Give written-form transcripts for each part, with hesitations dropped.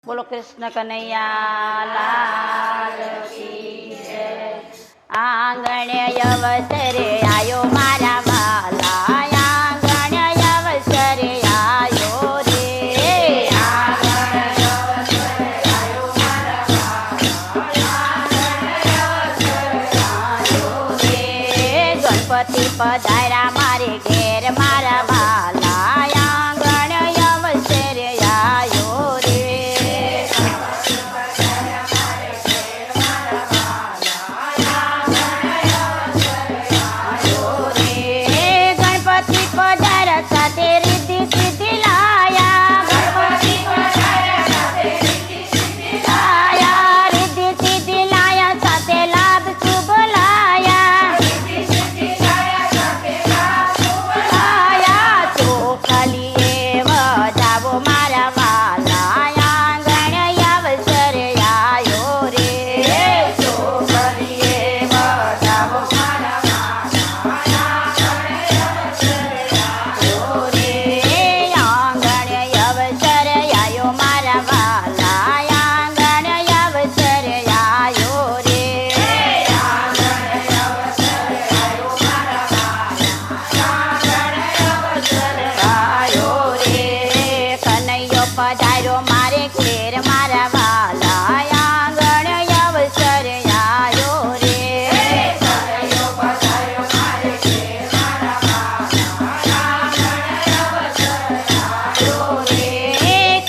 બોલો કૃષ્ણ કનૈયા લાલ કી જય। આંગણે અવસરે આયો મારા વાલા, આંગણે અવસરે આયો રે, આંગણે અવસરે આયો મારા વાલા, આંગણે અવસરે આયો રે। ગણપતિ પધાર્યા મારે ઘેર મારા વાલા, આંગણે અવસરે આયો રે। ગણપતિ પધાર્યા સાથે રિદ્ધિ સિદ્ધિ લાયા, ગણપતિ પધાર્યા સાથે રિદ્ધિ સિદ્ધિ લાયા, રિદ્ધિ સિદ્ધિ લાયા સાથે લાભ શુભ લાયા, રિદ્ધિ સિદ્ધિ લાયા સાથે લાભ શુભ લાયા। ચોખલીએ વધાવો મારા વાલા, આંગણે અવસરે આયો રે, ચોખલીએ વધાવો મારા પધાર્યો મારે ઘેર મારા વાલા, આંગણે અવસરે આયો રે, કનૈયો પધાર્યો મારે ઘેર મારા વાલા, આંગણે અવસરે આયો રે।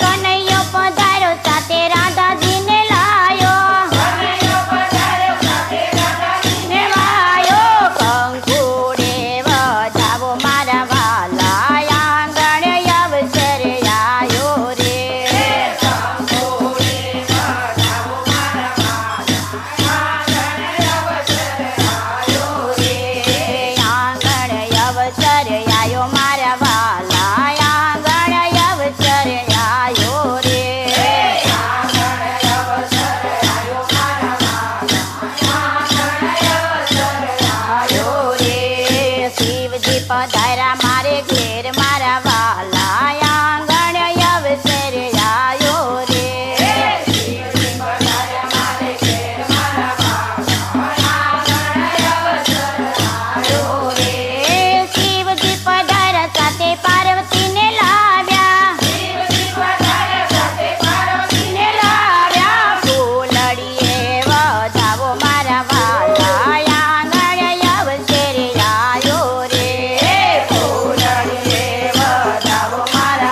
કનૈયો પધાર્યો સાથે રાધાજીને લાયો, કનૈયો પધાર્યો સાથે રાધાજીને લાયો, કંકુડે વધાવો મારા વાલા, આંગણે અવસરે આયો રે, અવસરે આયો મારા વાલા, આંગણે અવસરે આયો રે, આંગણે અવસરે આયો મારા વાલા, આંગણે અવસરે આયો રે। શિવજી પધાર્યા મારે ઘેર મારા વાલા, આંગણે અવસરે આયો રે, શિવજી પધાર્યા મારે ઘેર મારા વાલા, આંગણે અવસરે આયો રે। શિવજી પધાર્યા સાથે પાર્વતીને લાવ્યા, શિવજી પધાર્યા સાથે પાર્વતીને લાવ્યા, ફૂલડીએ વધાવો મારા વાલા, આંગણે અવસરે આયો રે, ફૂલડીએ વધાવો મારા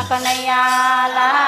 કનૈયા લાલ